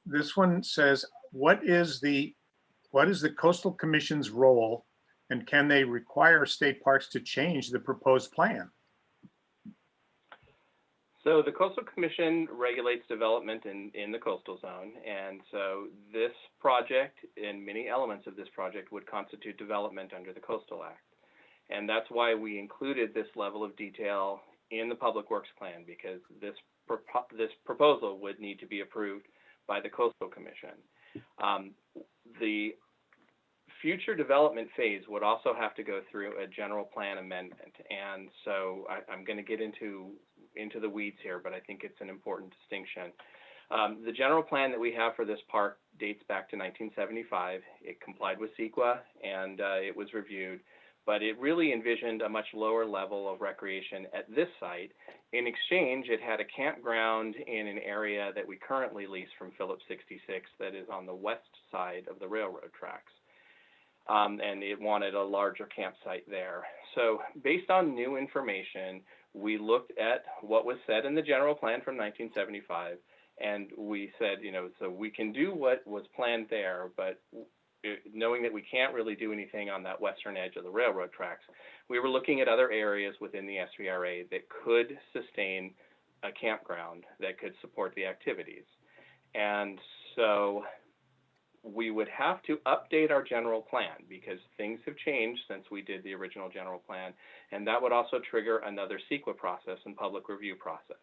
This one says, what is the Coastal Commission's role, and can they require state parks to change the proposed plan? So the Coastal Commission regulates development in the coastal zone, and so this project and many elements of this project would constitute development under the Coastal Act. And that's why we included this level of detail in the Public Works Plan, because this proposal would need to be approved by the Coastal Commission. The future development phase would also have to go through a general plan amendment. And so I'm going to get into the weeds here, but I think it's an important distinction. The general plan that we have for this park dates back to 1975. It complied with CEQA, and it was reviewed, but it really envisioned a much lower level of recreation at this site. In exchange, it had a campground in an area that we currently lease from Phillips 66 that is on the west side of the railroad tracks. And it wanted a larger campsite there. So based on new information, we looked at what was said in the general plan from 1975, and we said, so we can do what was planned there, but knowing that we can't really do anything on that western edge of the railroad tracks, we were looking at other areas within the SVRA that could sustain a campground that could support the activities. And so we would have to update our general plan because things have changed since we did the original general plan, and that would also trigger another CEQA process and public review process.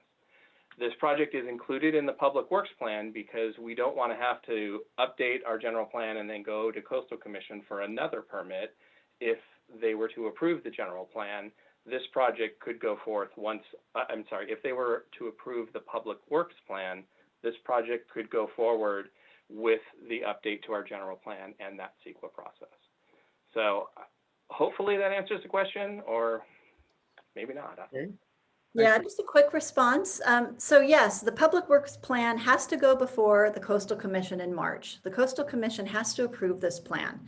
This project is included in the Public Works Plan because we don't want to have to update our general plan and then go to Coastal Commission for another permit. If they were to approve the general plan, this project could go forth if they were to approve the Public Works Plan, this project could go forward with the update to our general plan and that CEQA process. So hopefully that answers the question, or maybe not. Okay. Yeah, just a quick response. So yes, the Public Works Plan has to go before the Coastal Commission in March. The Coastal Commission has to approve this plan.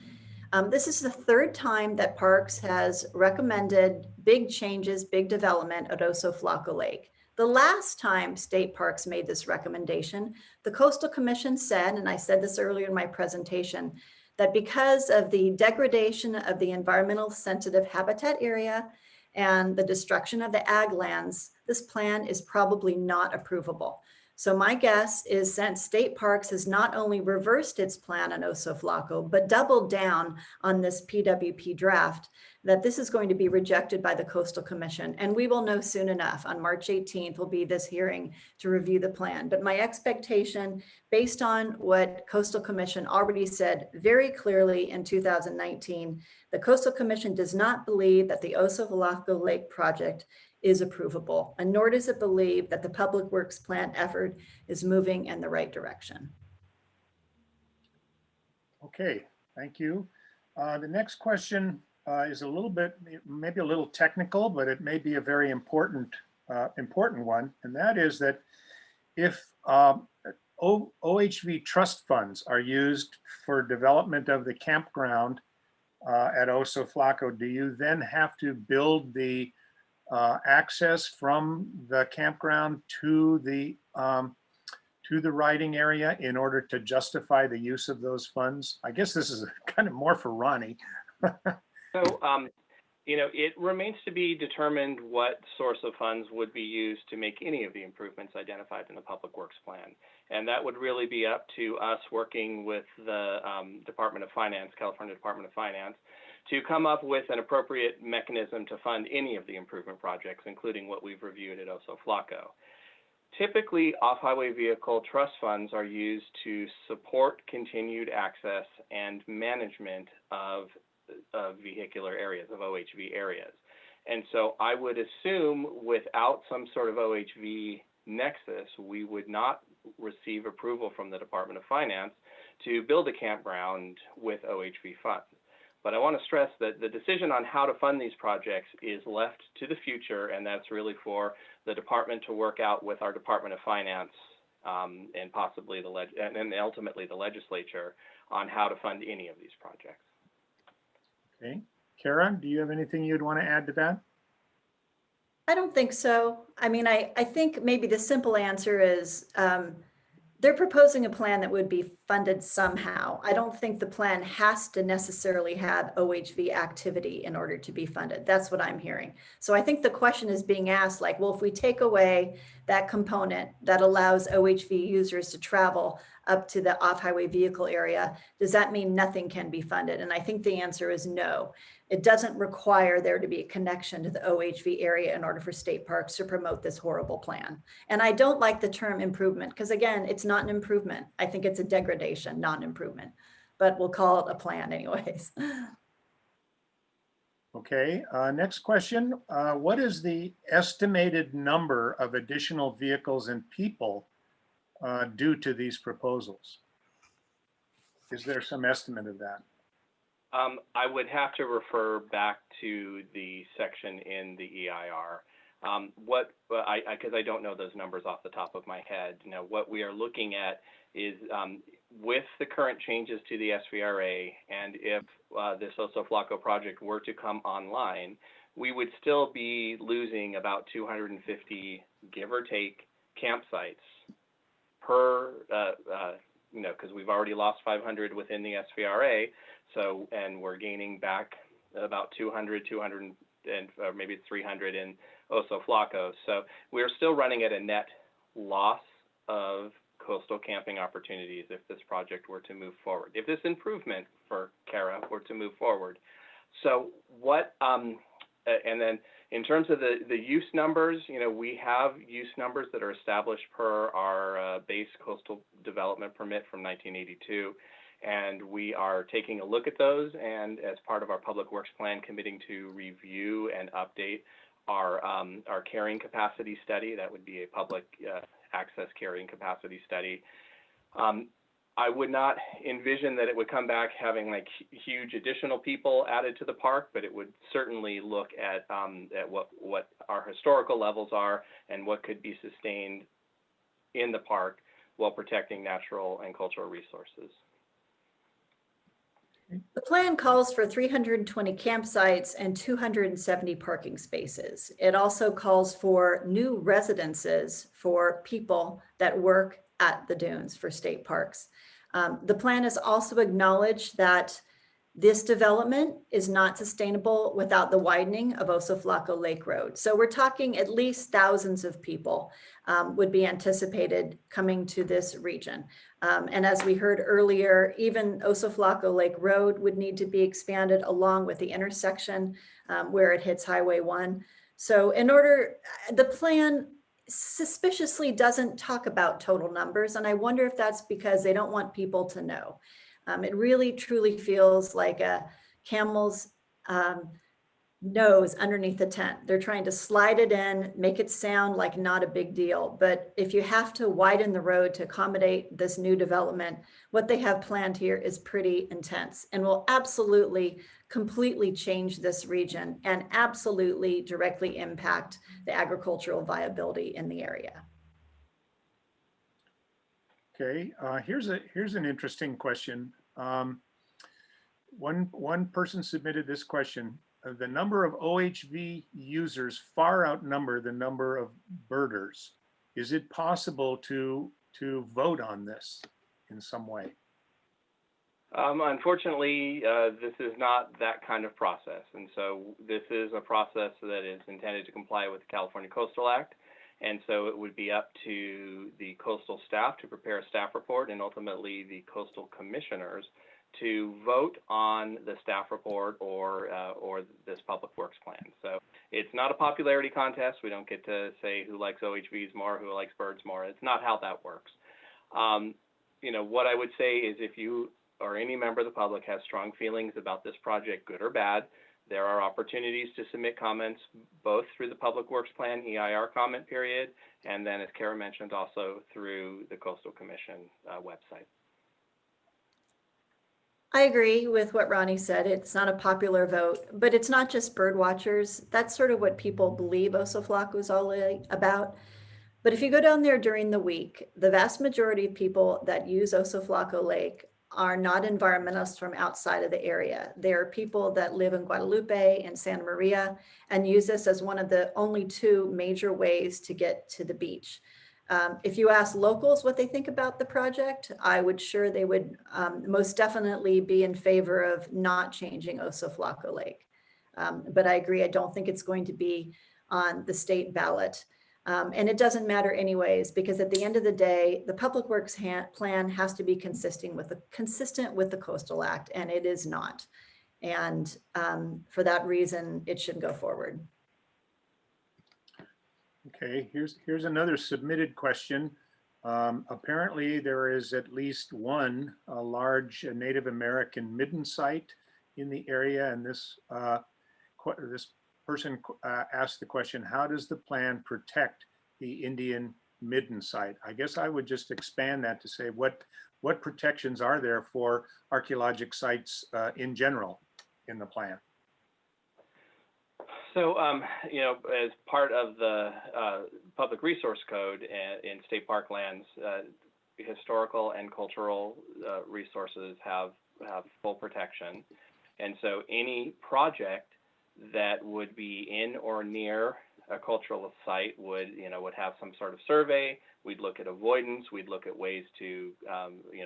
This is the third time that Parks has recommended big changes, big development at Oso Flaco Lake. The last time State Parks made this recommendation, the Coastal Commission said, and I said this earlier in my presentation, that because of the degradation of the environmental sensitive habitat area and the destruction of the ag lands, this plan is probably not approvable. So my guess is since State Parks has not only reversed its plan on Oso Flaco, but doubled down on this PWP draft, that this is going to be rejected by the Coastal Commission. And we will know soon enough. On March 18th will be this hearing to review the plan. But my expectation, based on what Coastal Commission already said very clearly in 2019, the Coastal Commission does not believe that the Oso Flaco Lake project is approvable, and nor does it believe that the Public Works Plan effort is moving in the right direction. Okay, thank you. The next question is a little bit, maybe a little technical, but it may be a very important one. And that is that if OHV trust funds are used for development of the campground at Oso Flaco, do you then have to build the access from the campground to the riding area in order to justify the use of those funds? I guess this is kind of more for Ronnie. So, it remains to be determined what source of funds would be used to make any of the improvements identified in the Public Works Plan. And that would really be up to us working with the Department of Finance, California Department of Finance, to come up with an appropriate mechanism to fund any of the improvement projects, including what we've reviewed at Oso Flaco. Typically, off-highway vehicle trust funds are used to support continued access and management of vehicular areas, of OHV areas. And so I would assume without some sort of OHV nexus, we would not receive approval from the Department of Finance to build a campground with OHV funds. But I want to stress that the decision on how to fund these projects is left to the future, and that's really for the department to work out with our Department of Finance and possibly and ultimately the legislature on how to fund any of these projects. Okay, Kara, do you have anything you'd want to add to that? I don't think so. I mean, I think maybe the simple answer is they're proposing a plan that would be funded somehow. I don't think the plan has to necessarily have OHV activity in order to be funded. That's what I'm hearing. So I think the question is being asked like, well, if we take away that component that allows OHV users to travel up to the off-highway vehicle area, does that mean nothing can be funded? And I think the answer is no. It doesn't require there to be a connection to the OHV area in order for state parks to promote this horrible plan. And I don't like the term improvement because again, it's not an improvement. I think it's a degradation, not an improvement, but we'll call it a plan anyways. Okay, next question. What is the estimated number of additional vehicles and people due to these proposals? Is there some estimate of that? I would have to refer back to the section in the EIR. Because I don't know those numbers off the top of my head. What we are looking at is with the current changes to the SVRA, and if this Oso Flaco project were to come online, we would still be losing about 250, give or take, campsites per, because we've already lost 500 within the SVRA. So, and we're gaining back about 200, or maybe it's 300 in Oso Flaco. So we're still running at a net loss of coastal camping opportunities if this project were to move forward, if this improvement for Kara were to move forward. So what, and then in terms of the use numbers, we have use numbers that are established per our base coastal development permit from 1982. And we are taking a look at those, and as part of our Public Works Plan, committing to review and update our carrying capacity study. That would be a public access carrying capacity study. I would not envision that it would come back having like huge additional people added to the park, but it would certainly look at what our historical levels are and what could be sustained in the park while protecting natural and cultural resources. The plan calls for 320 campsites and 270 parking spaces. It also calls for new residences for people that work at the dunes for state parks. The plan has also acknowledged that this development is not sustainable without the widening of Oso Flaco Lake Road. So we're talking at least thousands of people would be anticipated coming to this region. And as we heard earlier, even Oso Flaco Lake Road would need to be expanded along with the intersection where it hits Highway 1. So the plan suspiciously doesn't talk about total numbers. And I wonder if that's because they don't want people to know. It really truly feels like a camel's nose underneath the tent. They're trying to slide it in, make it sound like not a big deal. But if you have to widen the road to accommodate this new development, what they have planned here is pretty intense and will absolutely completely change this region and absolutely directly impact the agricultural viability in the area. Okay, here's an interesting question. One person submitted this question. The number of OHV users far outnumber the number of birders. Is it possible to vote on this in some way? Unfortunately, this is not that kind of process. And so this is a process that is intended to comply with the California Coastal Act. And so it would be up to the coastal staff to prepare a staff report, and ultimately the coastal commissioners to vote on the staff report or this public works plan. So it's not a popularity contest. We don't get to say who likes OHVs more, who likes birds more. It's not how that works. You know, what I would say is if you or any member of the public has strong feelings about this project, good or bad, there are opportunities to submit comments both through the Public Works Plan EIR comment period, and then, as Kara mentioned, also through the Coastal Commission website. I agree with what Ronnie said. It's not a popular vote, but it's not just bird watchers. That's sort of what people believe Oso Flaco is all about. But if you go down there during the week, the vast majority of people that use Oso Flaco Lake are not environmentalists from outside of the area. They are people that live in Guadalupe and Santa Maria and use this as one of the only two major ways to get to the beach. If you ask locals what they think about the project, I would sure they would most definitely be in favor of not changing Oso Flaco Lake. But I agree, I don't think it's going to be on the state ballot. And it doesn't matter anyways, because at the end of the day, the Public Works plan has to be consistent with the Coastal Act, and it is not. And for that reason, it should go forward. Okay, here's another submitted question. Apparently, there is at least one large Native American midden site in the area, and this person asked the question, how does the plan protect the Indian midden site? I guess I would just expand that to say what protections are there for archaeologic sites in general in the plan? So, you know, as part of the Public Resource Code in state park lands, historical and cultural resources have full protection. And so any project that would be in or near a cultural site would have some sort of survey. We'd look at avoidance. We'd look at ways to,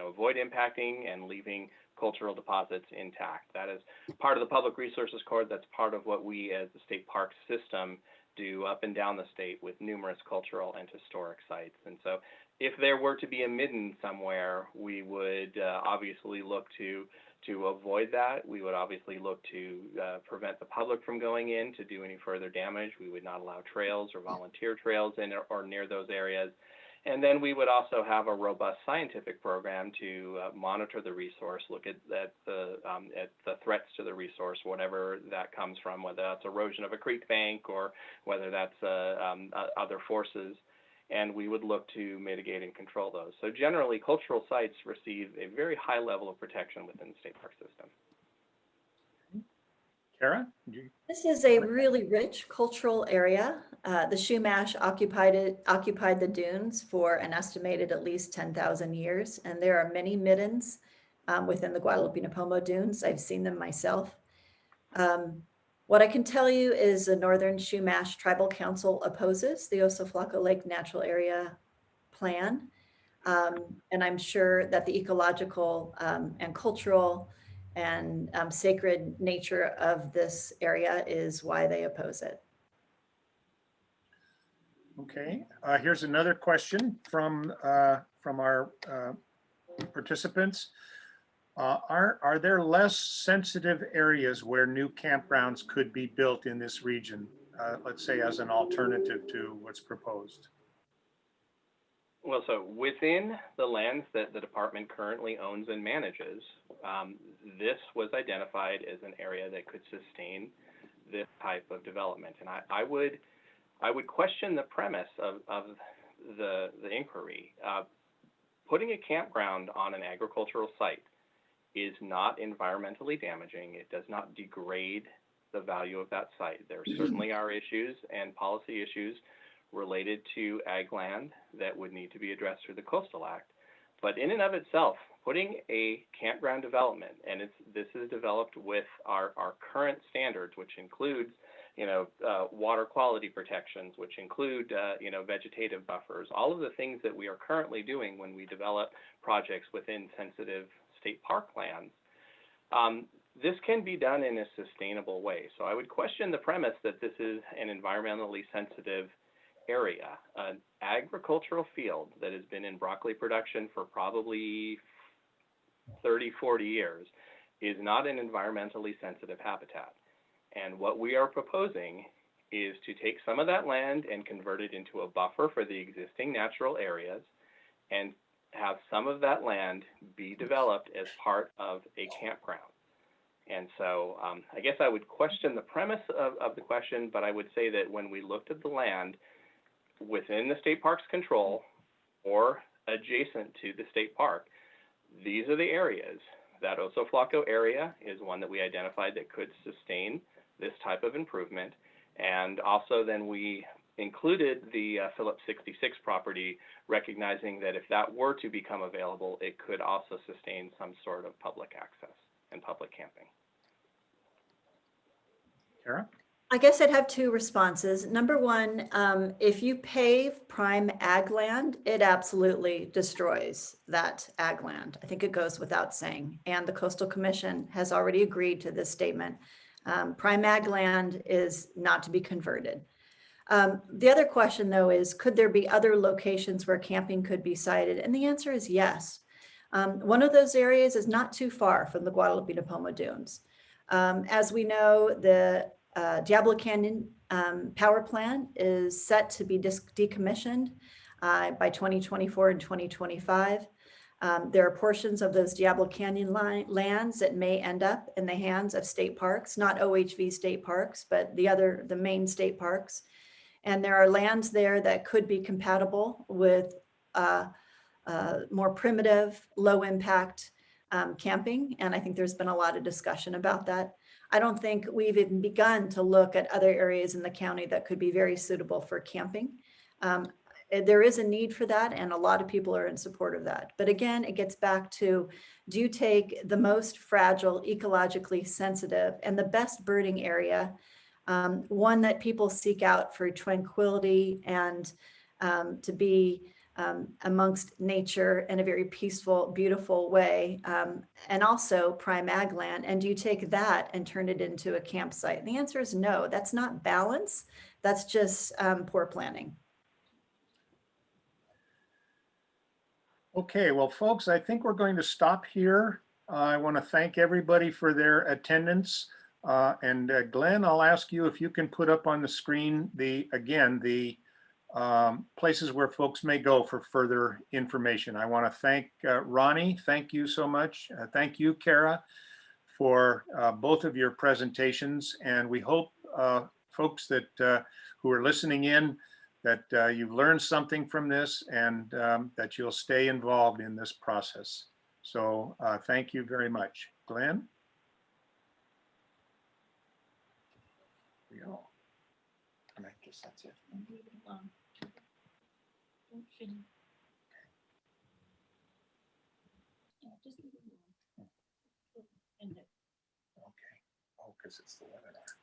avoid impacting and leaving cultural deposits intact. That is part of the Public Resources Code. That's part of what we as the state park system do up and down the state with numerous cultural and historic sites. And so if there were to be a midden somewhere, we would obviously look to avoid that. We would obviously look to prevent the public from going in to do any further damage. We would not allow trails or volunteer trails in or near those areas. And then we would also have a robust scientific program to monitor the resource, look at the threats to the resource, whatever that comes from, whether that's erosion of a creek bank or whether that's other forces. And we would look to mitigate and control those. So generally, cultural sites receive a very high level of protection within the state park system. Kara? This is a really rich cultural area. The Chumash occupied the dunes for an estimated at least 10,000 years. And there are many middens within the Guadalupe-Nipomo dunes. I've seen them myself. What I can tell you is the Northern Chumash Tribal Council opposes the Oso Flaco Lake Natural Area Plan. And I'm sure that the ecological and cultural and sacred nature of this area is why they oppose it. Okay, here's another question from our participants. Are there less sensitive areas where new campgrounds could be built in this region, let's say as an alternative to what's proposed? Well, so within the lands that the department currently owns and manages, this was identified as an area that could sustain this type of development. And I would question the premise of the inquiry. Putting a campground on an agricultural site is not environmentally damaging. It does not degrade the value of that site. There certainly are issues and policy issues related to ag land that would need to be addressed through the Coastal Act. But in and of itself, putting a campground development, and this is developed with our current standards, which includes, water quality protections, which include, vegetative buffers, all of the things that we are currently doing when we develop projects within sensitive state park lands. This can be done in a sustainable way. So I would question the premise that this is an environmentally sensitive area. An agricultural field that has been in broccoli production for probably 30, 40 years is not an environmentally sensitive habitat. And what we are proposing is to take some of that land and convert it into a buffer for the existing natural areas and have some of that land be developed as part of a campground. And so I guess I would question the premise of the question, but I would say that when we looked at the land within the state park's control or adjacent to the state park, these are the areas. That Oso Flaco area is one that we identified that could sustain this type of improvement. And also then we included the Phillips 66 property, recognizing that if that were to become available, it could also sustain some sort of public access and public camping. Kara? I guess I'd have two responses. Number one, if you pave prime ag land, it absolutely destroys that ag land. I think it goes without saying. And the Coastal Commission has already agreed to this statement. Prime ag land is not to be converted. The other question, though, is could there be other locations where camping could be sited? And the answer is yes. One of those areas is not too far from the Guadalupe-Nipomo Dunes. As we know, the Diablo Canyon power plant is set to be decommissioned by 2024 and 2025. There are portions of those Diablo Canyon lands that may end up in the hands of state parks, not OHV state parks, but the main state parks. And there are lands there that could be compatible with more primitive, low impact camping. And I think there's been a lot of discussion about that. I don't think we've even begun to look at other areas in the county that could be very suitable for camping. There is a need for that, and a lot of people are in support of that. But again, it gets back to, do you take the most fragile, ecologically sensitive, and the best birding area, one that people seek out for tranquility and to be amongst nature in a very peaceful, beautiful way, and also prime ag land, and do you take that and turn it into a campsite? And the answer is no. That's not balance. That's just poor planning. Okay, well, folks, I think we're going to stop here. I want to thank everybody for their attendance. And Glenn, I'll ask you if you can put up on the screen the places where folks may go for further information. I want to thank Ronnie. Thank you so much. Thank you, Kara, for both of your presentations. And we hope folks that who are listening in that you've learned something from this and that you'll stay involved in this process. So thank you very much. Glenn? Here we go. And I guess that's it. Okay. Oh, because it's the webinar.